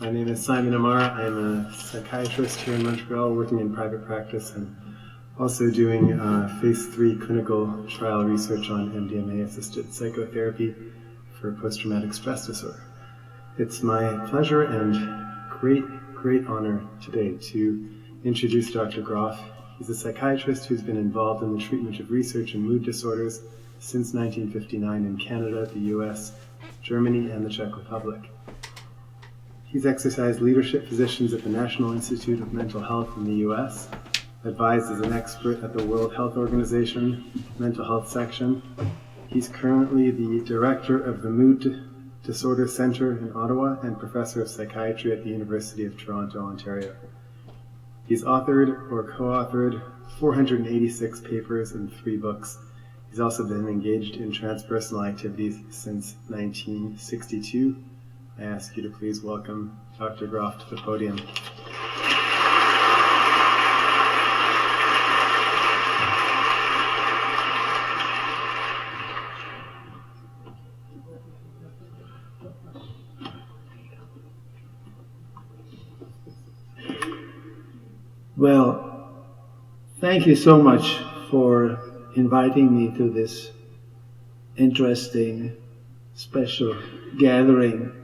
My name is Simon Amar. I'm a psychiatrist here in Montreal working in private practice and also doing phase 3 clinical trial research on MDMA-assisted psychotherapy for post-traumatic stress disorder. It's my pleasure and great honor today to introduce Dr. Groff. He's a psychiatrist who's been involved in the treatment of research in mood disorders since 1959 in Canada, the US, Germany, and the Czech Republic. He's exercised leadership positions at the National Institute of Mental Health in the US, advised as an expert at the World Health Organization Mental Health Section. He's currently the director of the Mood Disorder Center in Ottawa and professor of psychiatry at the University of Toronto, Ontario. He's authored or co-authored 486 papers and 3 books. He's also been engaged in transpersonal activities since 1962. I ask you to please welcome Dr. Groff to the podium. Well, thank you so much for inviting me to this interesting, special gathering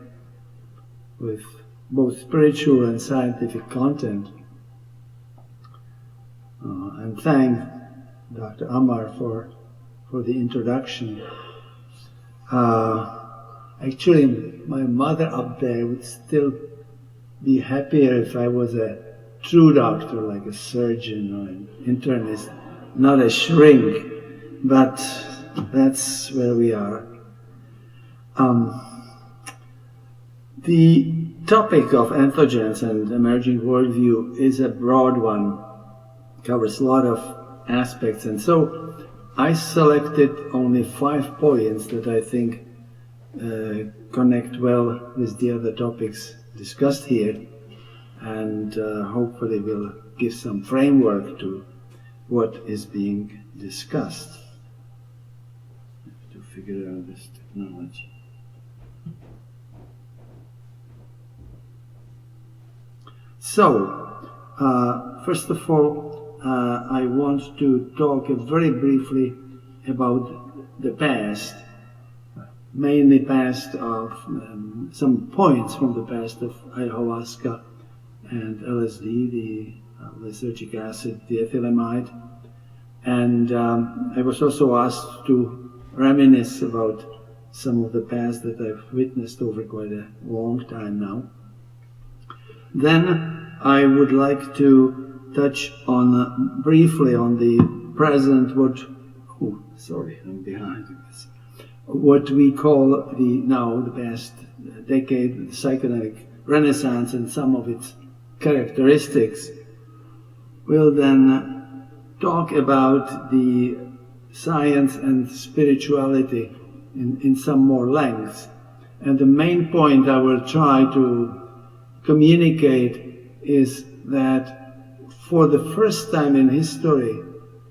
with both spiritual and scientific content. And thank Dr. Amar for the introduction. Actually, my mother up there would still be happier if I was a true doctor, like a surgeon or an internist, not a shrink, but that's where we are. The topic of entheogens and emerging worldview is a broad one, covers a lot of aspects, and so I selected only 5 points that I think connect well with the other topics discussed here, and hopefully will give some framework to what is being discussed. I have to figure out this technology. So, first of all, I want to talk very briefly about the past, mainly past of some points from the past of ayahuasca and LSD, the lysergic acid, the ethylamide. And I was also asked to reminisce about some of the past that I've witnessed over quite a long time now. Then I would like to touch on briefly on the present, I'm behind this. What we call the past decade, the psychedelic renaissance and some of its characteristics. We'll then talk about the science and spirituality in some more length. And the main point I will try to communicate is that for the first time in history,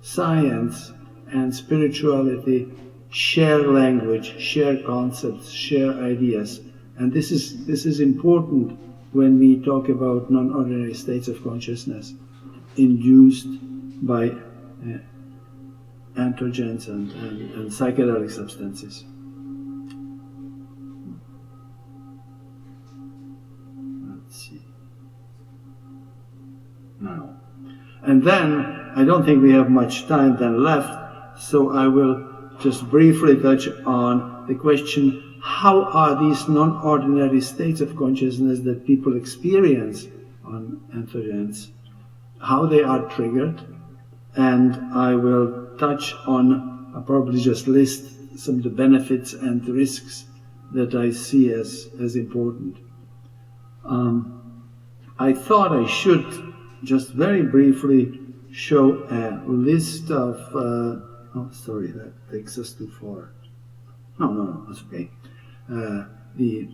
science and spirituality share language, share concepts, share ideas. And this is important when we talk about non-ordinary states of consciousness induced by entheogens and psychedelic substances. Let's see. Now. And then, I don't think we have much time then left, so I will just briefly touch on the question, how are these non-ordinary states of consciousness that people experience on entheogens, how they are triggered, and I will touch on, I'll probably just list some of the benefits and the risks that I see as important. I thought I should just very briefly show a list of, sorry, that takes us too far. No, that's okay. The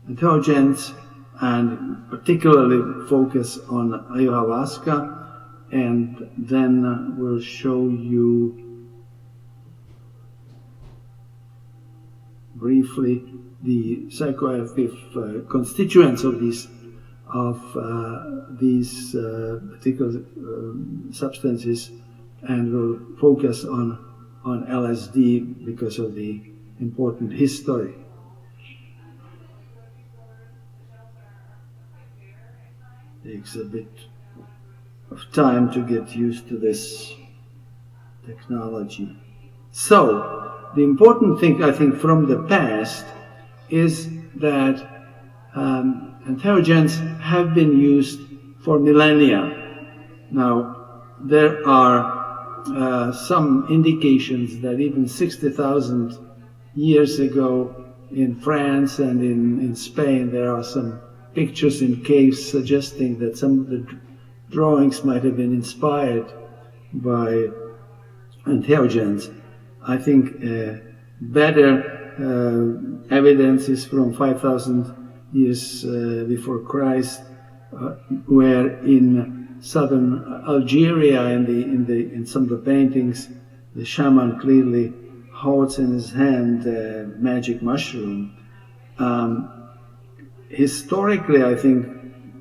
entheogens, and particularly focus on ayahuasca, and then we'll show you briefly the psychoactive constituents of these of these particular substances, and will focus on LSD because of the important history. Takes a bit of time to get used to this technology. So, the important thing, I think, from the past is that entheogens have been used for millennia. Now, there are some indications that even 60,000 years ago in France and in Spain, there are some pictures in caves suggesting that some of the drawings might have been inspired by entheogens. I think better evidence is from 5,000 years before Christ, where in southern Algeria, in some of the paintings, the shaman clearly holds in his hand a magic mushroom. Historically, I think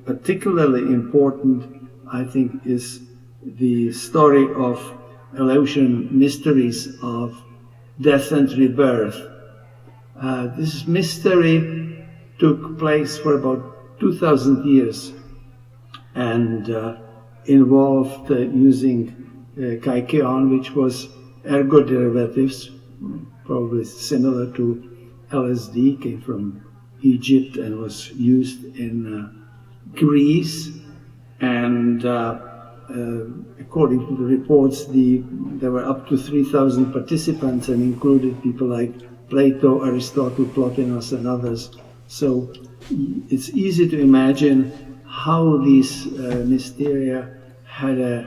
particularly important, I think, is the story of Eleusinian mysteries of death and rebirth. This mystery took place for about 2,000 years and involved using kykeon, which was ergot derivatives, probably similar to LSD, came from Egypt and was used in Greece. And according to the reports, there were up to 3,000 participants and included people like Plato, Aristotle, Plotinus, and others. So it's easy to imagine how these mysteria had a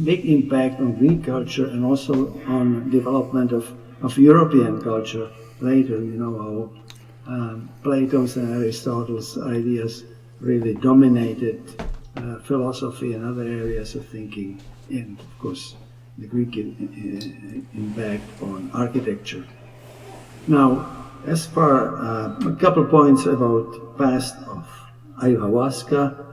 big impact on Greek culture and also on development of European culture later. You know how Plato's and Aristotle's ideas really dominated philosophy and other areas of thinking, and of course the Greek impact on architecture. Now, as far a couple points about past of ayahuasca.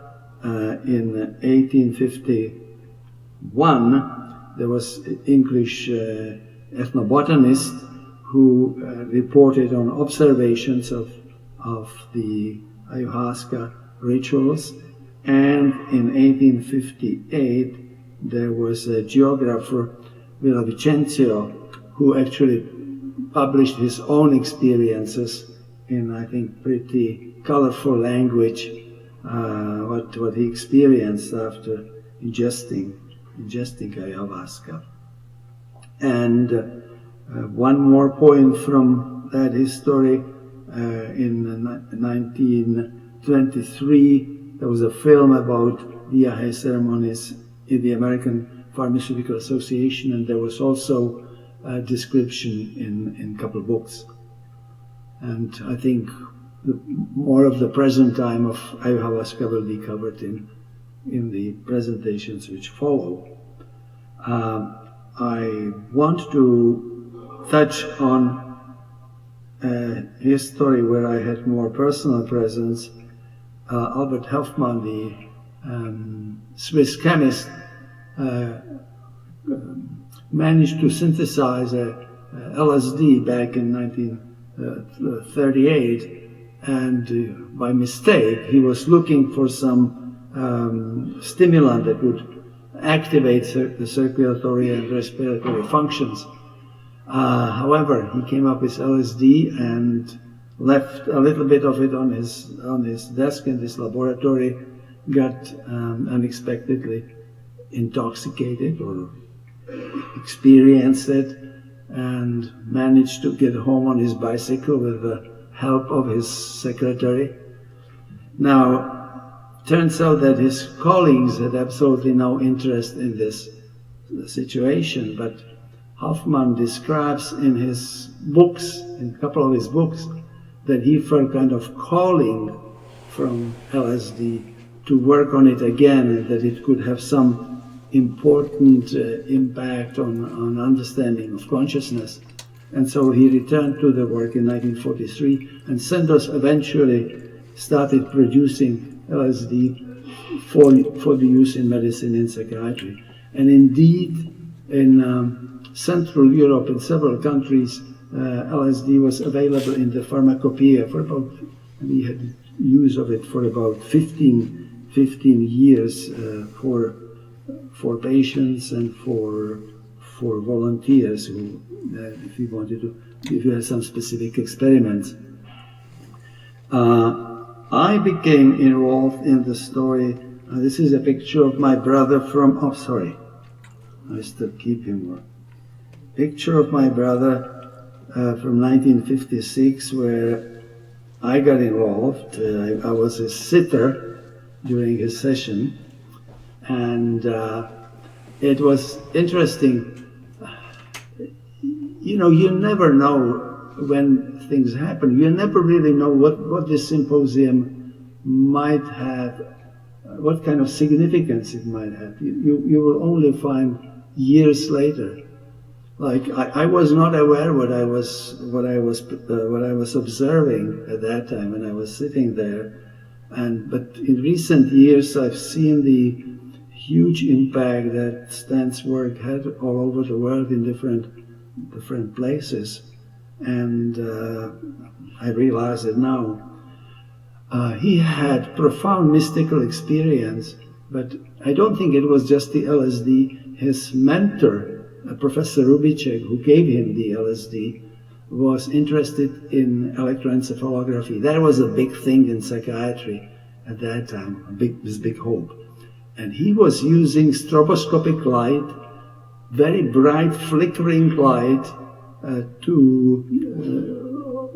In 1851, there was an English ethnobotanist who reported on observations of the ayahuasca rituals, and in 1858 there was a geographer, Villavicencio, who actually published his own experiences in, I think, pretty colorful language, what he experienced after ingesting ayahuasca. And one more point from that history, in 1923 there was a film about Viaje ceremonies in the American Pharmaceutical Association, and there was also a description in a couple of books. And I think more of the present time of ayahuasca will be covered in the presentations which follow. I want to touch on a history where I had more personal presence. Albert Hofmann, the Swiss chemist, managed to synthesize LSD back in 1938, and by mistake he was looking for some stimulant that would activate the circulatory and respiratory functions. However, he came up with LSD and left a little bit of it on his desk in this laboratory, got unexpectedly intoxicated or experienced it, and managed to get home on his bicycle with the help of his secretary. Now, turns out that his colleagues had absolutely no interest in this situation, but Hofmann describes in his books, in a couple of his books, that he felt kind of calling from LSD to work on it again, and that it could have some important impact on understanding of consciousness. And so he returned to the work in 1943, and Sandoz eventually started producing LSD for the use in medicine and psychiatry. And indeed, in Central Europe, in several countries, LSD was available in the pharmacopoeia for about, we had use of it for about 15 years for patients and for volunteers who, if you wanted to, if you had some specific experiments. I became involved in the story. This is a picture of my brother from, oh sorry, I still keep him. Picture of my brother from 1956, where I got involved. I was a sitter during his session, and it was interesting. You know, you never know when things happen. You never really know what this symposium might have, what kind of significance it might have. You will only find years later. Like I was not aware what I was observing at that time when I was sitting there, but in recent years I've seen the huge impact that Stan's work had all over the world in different places, and I realize it now. He had profound mystical experience, but I don't think it was just the LSD. His mentor, Professor Rubicek, who gave him the LSD, was interested in electroencephalography. That was a big thing in psychiatry at that time, this big hope. And he was using stroboscopic light, very bright flickering light, to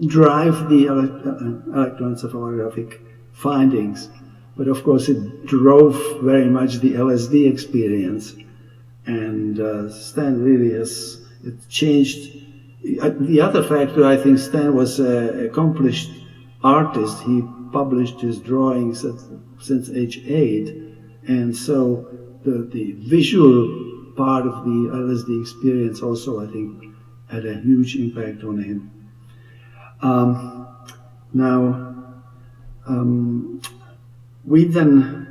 drive the electroencephalographic findings. But of course it drove very much the LSD experience. And Stan really has changed. The other factor, I think Stan was an accomplished artist. He published his drawings since age 8. And so the visual part of the LSD experience also, I think, had a huge impact on him. We then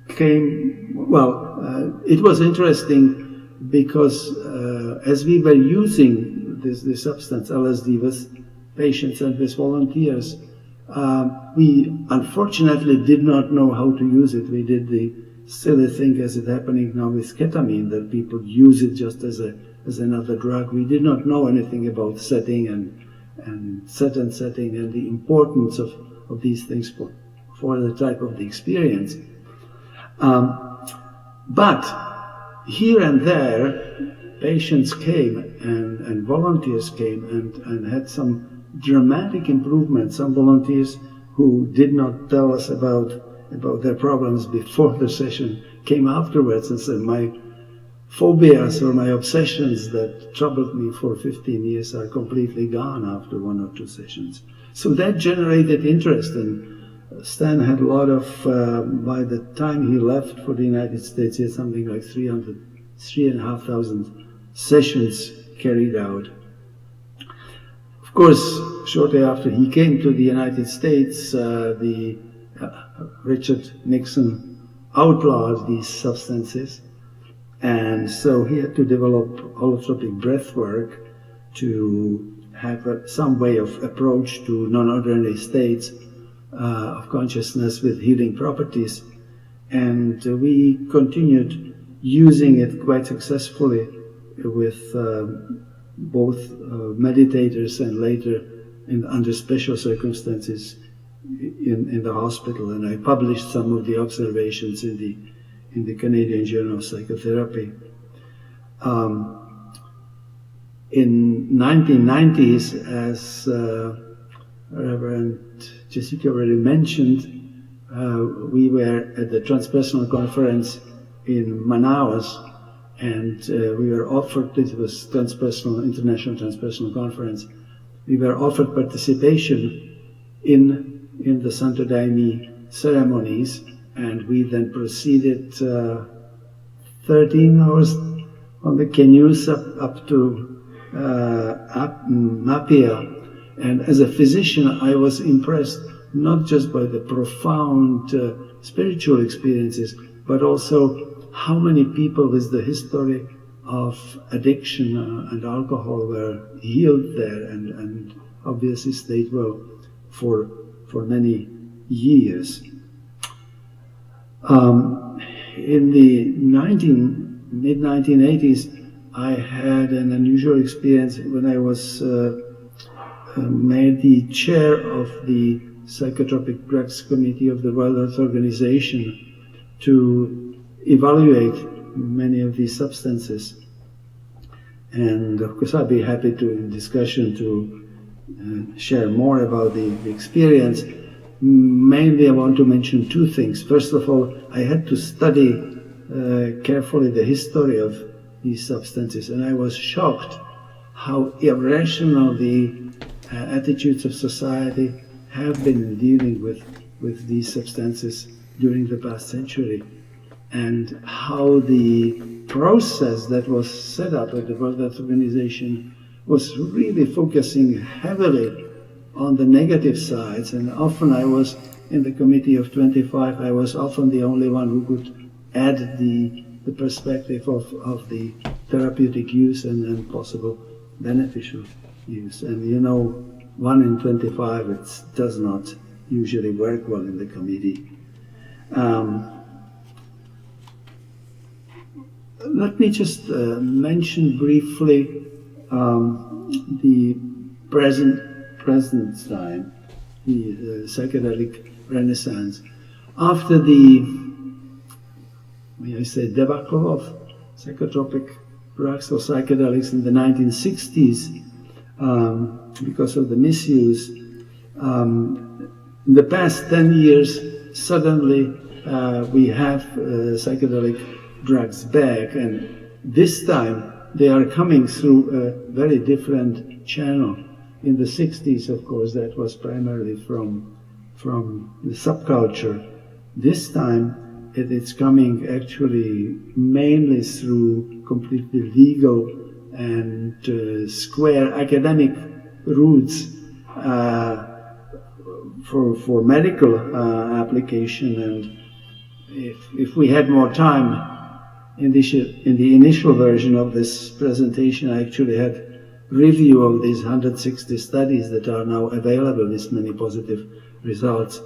came, it was interesting because as we were using this substance, LSD, with patients and with volunteers, we unfortunately did not know how to use it. We did the silly thing as it's happening now with ketamine, that people use it just as another drug. We did not know anything about setting and setting and the importance of these things for the type of the experience. But here and there, patients came and volunteers came and had some dramatic improvements. Some volunteers who did not tell us about their problems before the session came afterwards and said, my phobias or my obsessions that troubled me for 15 years are completely gone after 1 or 2 sessions. So that generated interest, and Stan had a lot of, by the time he left for the United States, he had something like 3,500 sessions carried out. Of course, shortly after he came to the United States, Richard Nixon outlawed these substances, and so he had to develop holotropic breath work to have some way of approach to non-ordinary states of consciousness with healing properties. And we continued using it quite successfully with both meditators and later under special circumstances in the hospital. And I published some of the observations in the Canadian Journal of Psychotherapy. In 1990s, as Reverend Jessica already mentioned, we were at the Transpersonal Conference in Manaus, and we were offered, it was International Transpersonal Conference, we were offered participation in the Santo Daime ceremonies, and we then proceeded 13 hours on the canoes up to Apia. And as a physician, I was impressed not just by the profound spiritual experiences, but also how many people with the history of addiction and alcohol were healed there and obviously stayed well for many years. In the mid-1980s, I had an unusual experience when I was made the chair of the Psychotropic Drugs Committee of the World Health Organization to evaluate many of these substances. And of course, I'd be happy to, in discussion, to share more about the experience. Mainly, I want to mention two things. First of all, I had to study carefully the history of these substances, and I was shocked how irrational the attitudes of society have been in dealing with these substances during the past century, and how the process that was set up at the World Health Organization was really focusing heavily on the negative sides. And often I was in the committee of 25, I was often the only one who could add the perspective of the therapeutic use and possible beneficial use. And you know, 1 in 25, it does not usually work well in the committee. Let me just mention briefly the present time, the psychedelic renaissance. After the, may I say, debacle of psychotropic drugs or psychedelics in the 1960s, because of the misuse, in the past 10 years, suddenly we have psychedelic drugs back, and this time they are coming through a very different channel. In the 60s, of course, that was primarily from the subculture. This time it's coming actually mainly through completely legal and square academic routes for medical application. And if we had more time, in the initial version of this presentation, I actually had review of these 160 studies that are now available with many positive results.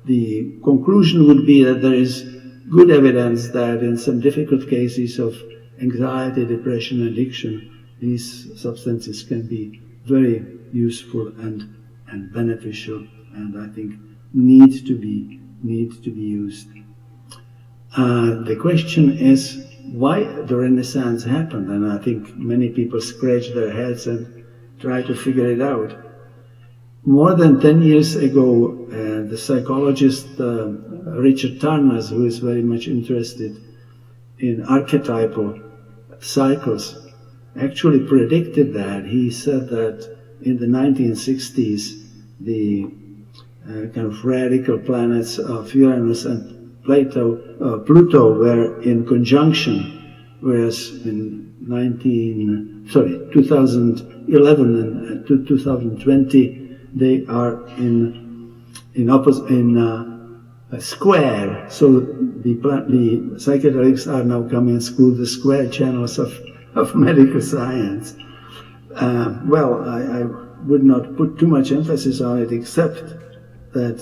The conclusion would be that there is good evidence that in some difficult cases of anxiety, depression, addiction, these substances can be very useful and beneficial, and I think need to be used. The question is why the Renaissance happened, and I think many people scratch their heads and try to figure it out. More than 10 years ago, the psychologist Richard Tarnas, who is very much interested in archetypal cycles, actually predicted that. He said that in the 1960s, the kind of radical planets of Uranus and Pluto were in conjunction, whereas in 2011 and 2020 they are in a square. So the psychedelics are now coming through the square channels of medical science. Well, I would not put too much emphasis on it, except that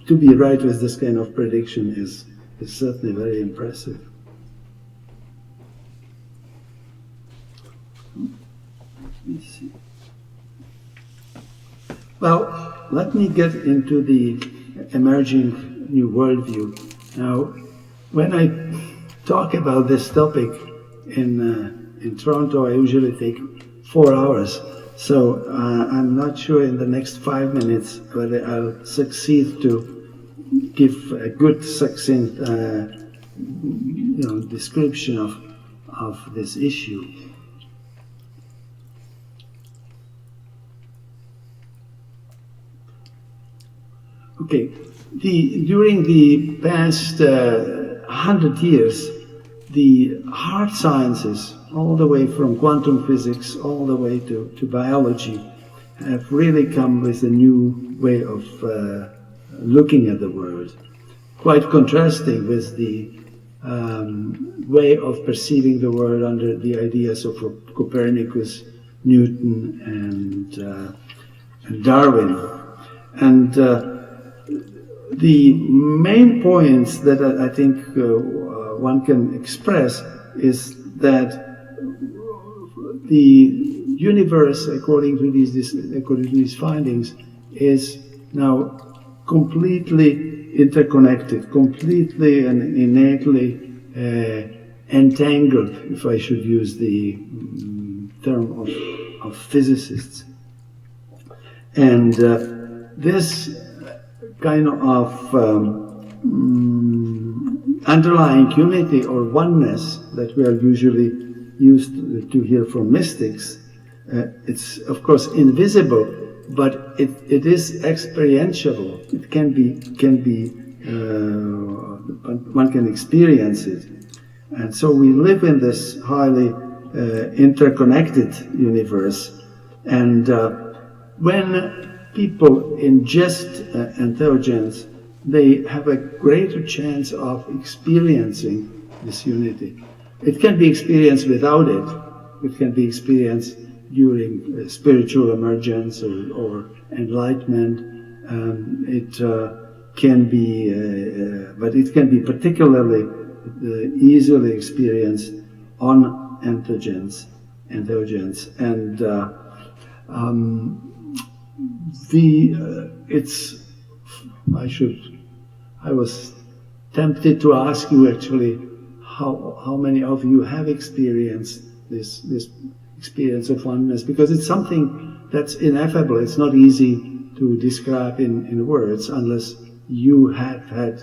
to be right with this kind of prediction is certainly very impressive. Let me see. Well, let me get into the emerging new worldview. Now, when I talk about this topic in Toronto, I usually take 4 hours. So I'm not sure in the next 5 minutes whether I'll succeed to give a good, succinct, description of this issue. Okay, during the past 100 years, the hard sciences, all the way from quantum physics all the way to biology, have really come with a new way of looking at the world, quite contrasting with the way of perceiving the world under the ideas of Copernicus, Newton, and Darwin. And the main points that I think one can express is that the universe, according to these findings, is now completely interconnected, completely and innately entangled, if I should use the term of physicists. And this kind of underlying unity or oneness that we are usually used to hear from mystics, it's of course invisible, but it is experientiable. It can be one can experience it. And so we live in this highly interconnected universe. And when people ingest entheogens, they have a greater chance of experiencing this unity. It can be experienced without it. It can be experienced during spiritual emergence or enlightenment. It can be, but it can be particularly easily experienced on entheogens. And I was tempted to ask you actually how many of you have experienced this experience of oneness, because it's something that's ineffable. It's not easy to describe in words unless you have had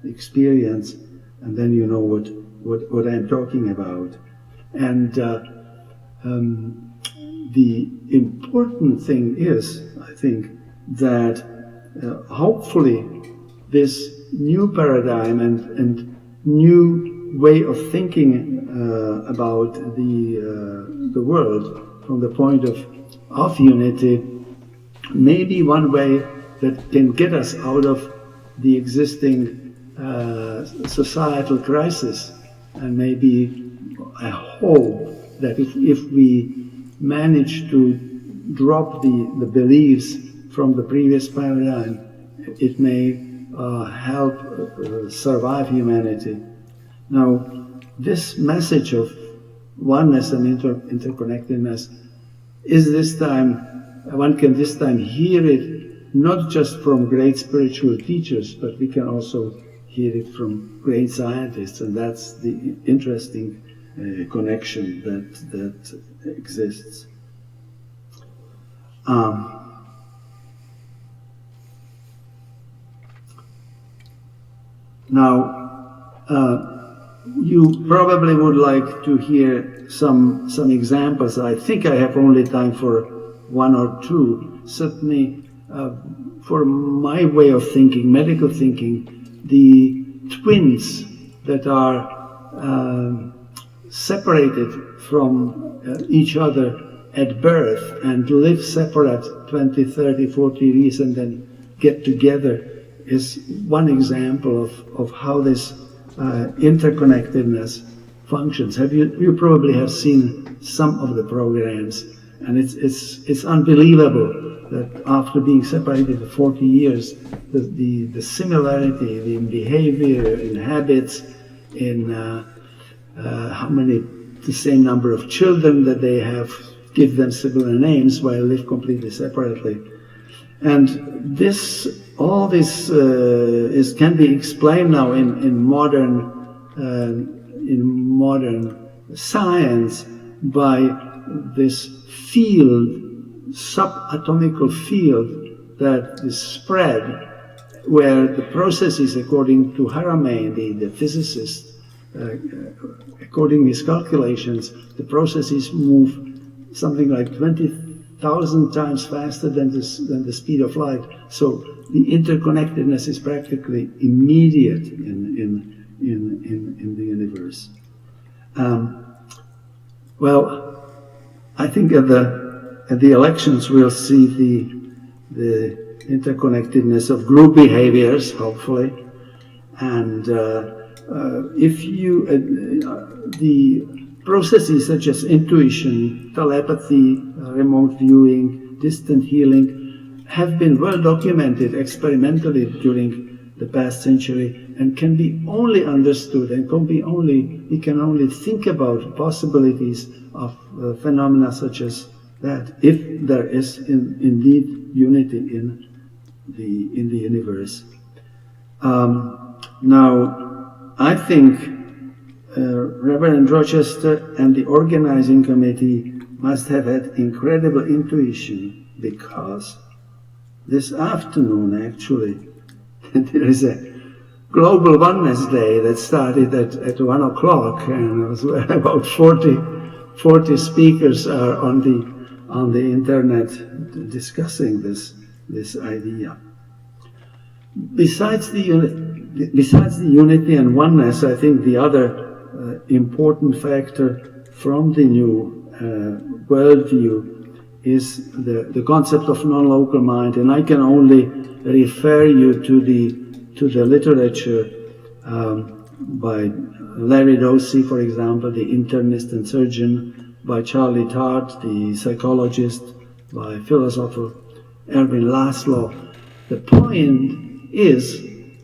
experience, and then you know what I'm talking about. And the important thing is, I think, that hopefully this new paradigm and new way of thinking about the world from the point of unity may be one way that can get us out of the existing societal crisis, and maybe I hope that if we manage to drop the beliefs from the previous paradigm, it may help survive humanity. Now, this message of oneness and interconnectedness is this time, one can this time hear it not just from great spiritual teachers, but we can also hear it from great scientists, and that's the interesting connection that exists. Now, you probably would like to hear some examples. I think I have only time for one or two. Certainly, for my way of thinking, medical thinking, the twins that are separated from each other at birth and live separate 20, 30, 40 years and then get together is one example of how this interconnectedness functions. You probably have seen some of the programs, and it's unbelievable that after being separated for 40 years, the similarity in behavior, in habits, in how many, the same number of children that they have, give them similar names while live completely separately. And all this can be explained now in modern science by this field, subatomical field that is spread, where the processes, according to Haramain, the physicist, according to his calculations, the processes move something like 20,000 times faster than the speed of light. So the interconnectedness is practically immediate in the universe. Well, I think at the elections we'll see the interconnectedness of group behaviors, hopefully. And if you, the processes such as intuition, telepathy, remote viewing, distant healing have been well documented experimentally during the past century and can be only understood and we can only think about possibilities of phenomena such as that if there is indeed unity in the universe. Now, I think Reverend Rochester and the organizing committee must have had incredible intuition, because this afternoon actually there is a Global Oneness Day that started at 1 o'clock, and it was about 40 speakers are on the internet discussing this idea. Besides the unity and oneness, I think the other important factor from the new worldview is the concept of non-local mind, and I can only refer you to the literature by Larry Dossey, for example, the internist and surgeon, by Charlie Tart, the psychologist, by philosopher Erwin Laszlo. The point is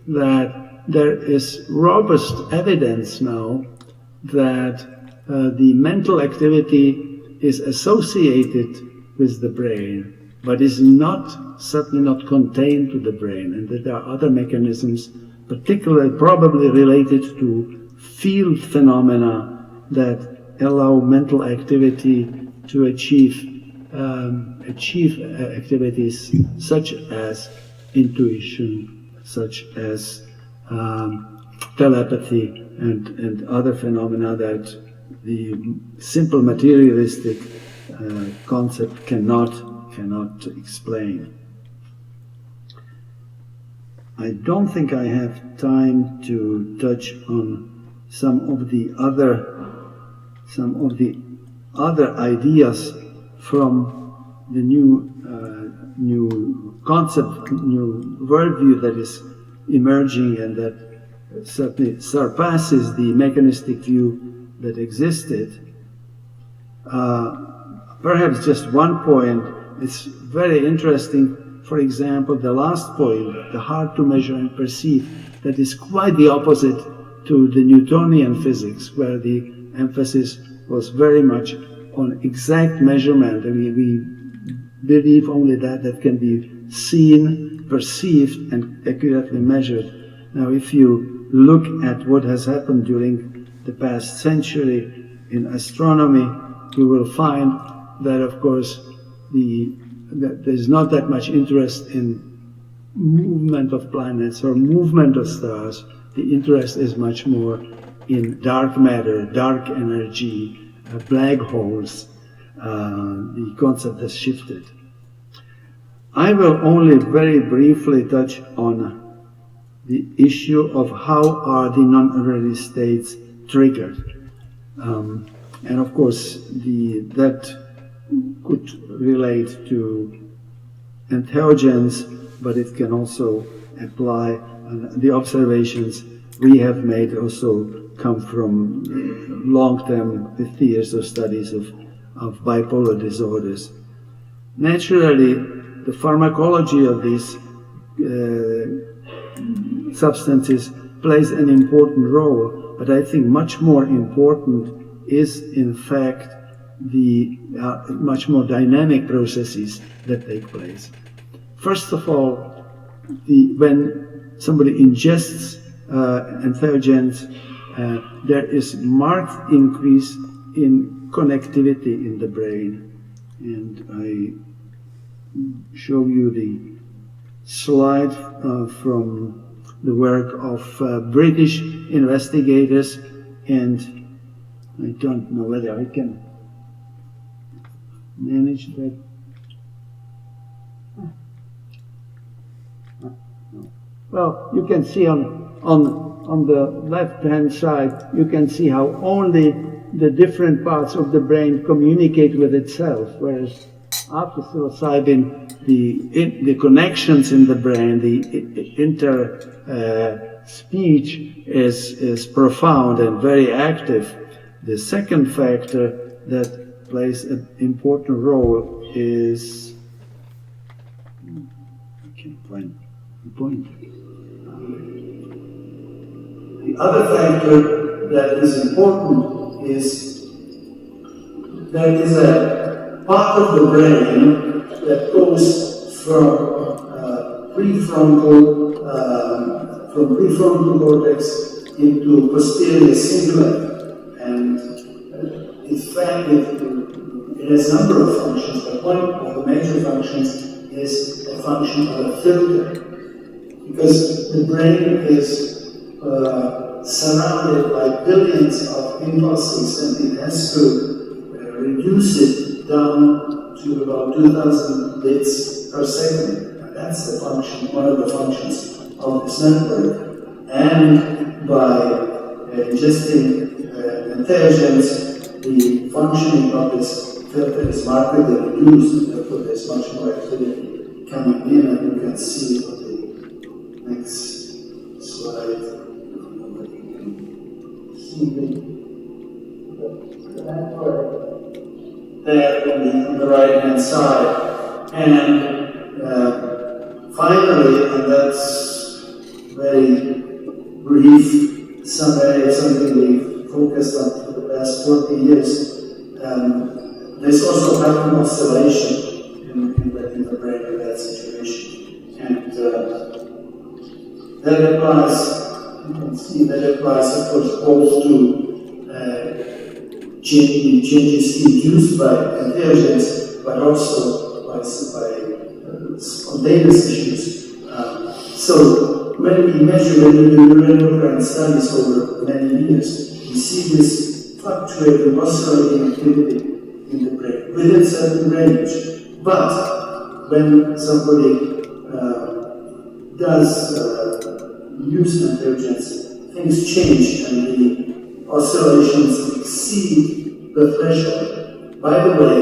that there is robust evidence now that the mental activity is associated with the brain, but is certainly not contained to the brain, and that there are other mechanisms, particularly probably related to field phenomena, that allow mental activity to achieve activities such as intuition, such as telepathy, and other phenomena that the simple materialistic concept cannot explain. I don't think I have time to touch on some of the other ideas from the new concept, new worldview that is emerging, and that certainly surpasses the mechanistic view that existed. Perhaps just one point, it's very interesting. For example, the last point, the hard to measure and perceive, that is quite the opposite to the Newtonian physics, where the emphasis was very much on exact measurement. I mean, we believe only that can be seen, perceived, and accurately measured. Now, if you look at what has happened during the past century in astronomy, you will find that, of course, that there's not that much interest in movement of planets or movement of stars. The interest is much more in dark matter, dark energy, black holes. The concept has shifted. I will only very briefly touch on the issue of how are the non-ordinary states triggered. And of course, that could relate to entheogens, but it can also apply. The observations we have made also come from long-term 50 years of studies of bipolar disorders. Naturally, the pharmacology of these substances plays an important role, but I think much more important is, in fact, the much more dynamic processes that take place. First of all, when somebody ingests entheogens, there is marked increase in connectivity in the brain. And I show you the slide from the work of British investigators, and I don't know whether I can manage that. Well, you can see on the left-hand side, you can see how only the different parts of the brain communicate with itself, whereas after psilocybin, the connections in the brain, the speech is profound and very active. The second factor that plays an important role is, I can't find the point. The other factor that is important is there is a part of the brain that goes from prefrontal cortex into posterior cingulate, and in fact it has a number of functions, but one of the major functions is a function of a filter, because the brain is surrounded by billions of impulses, and it has to reduce it down to about 2,000 bits per second. And that's the function, one of the functions of this network. And by ingesting entheogens, the functioning of this filter is markedly reduced, and therefore there's much more activity coming in, and you can see on the next slide. The network there on the right-hand side. And finally, and that's very brief summary, something we've focused on for the past 40 years, there's also pattern oscillation in the brain in that situation. And that applies, you can see that applies, of course, both to changes induced by entheogens, but also by spontaneous issues. So when we measure, when we do neuroendocrine studies over many years, we see this fluctuating, oscillating activity in the brain within certain range. But when somebody does use entheogens, things change and the oscillations exceed the threshold. By the way,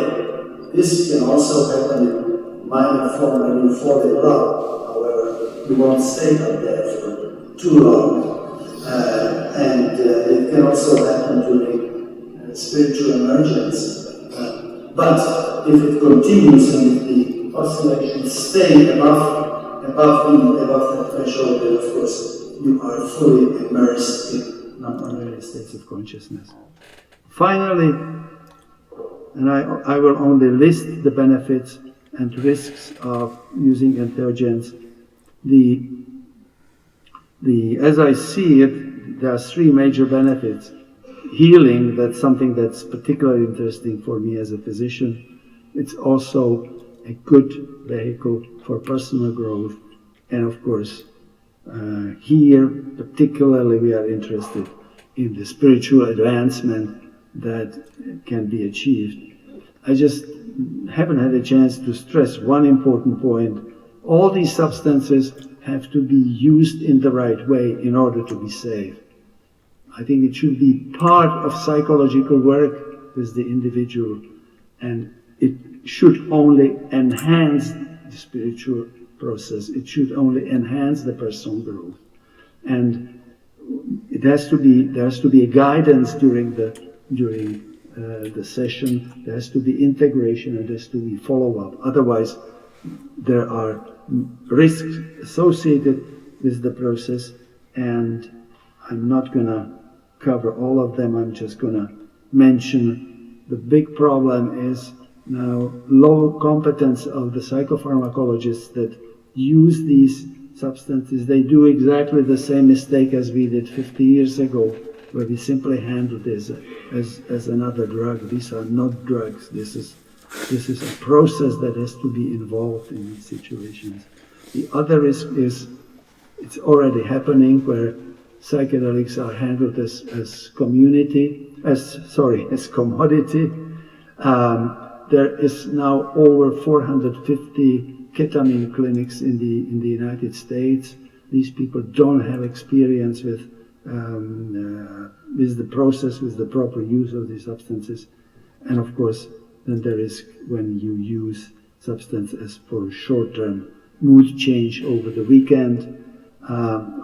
this can also happen in minor form when you fall in love. However, you won't stay up there for too long. And it can also happen during spiritual emergence. But if it continues and if the oscillations stay above the threshold, then of course you are fully immersed in non-ordinary states of consciousness. Finally, and I will only list the benefits and risks of using entheogens. As I see it, there are three major benefits. Healing, that's something that's particularly interesting for me as a physician. It's also a good vehicle for personal growth. And of course, here particularly we are interested in the spiritual advancement that can be achieved. I just haven't had a chance to stress one important point. All these substances have to be used in the right way in order to be safe. I think it should be part of psychological work with the individual, and it should only enhance the spiritual process. It should only enhance the personal growth. And there has to be a guidance during the session. There has to be integration, and there has to be follow-up. Otherwise, there are risks associated with the process, and I'm not going to cover all of them. I'm just going to mention the big problem is now low competence of the psychopharmacologists that use these substances. They do exactly the same mistake as we did 50 years ago, where we simply handled it as another drug. These are not drugs. This is a process that has to be involved in these situations. The other risk is it's already happening where psychedelics are handled as commodity. There is now over 450 ketamine clinics in the United States. These people don't have experience with the process, with the proper use of these substances. And of course, than there is when you use substance as for short-term mood change over the weekend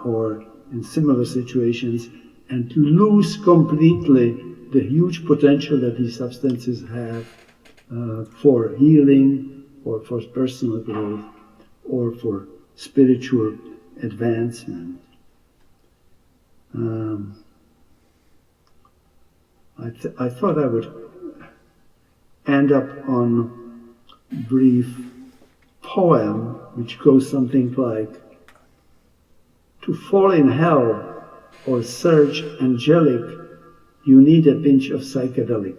or in similar situations, and to lose completely the huge potential that these substances have for healing or for personal growth or for spiritual advancement. I thought I would end up on a brief poem which goes something like, "To fall in hell or surge angelic, you need a pinch of psychedelic.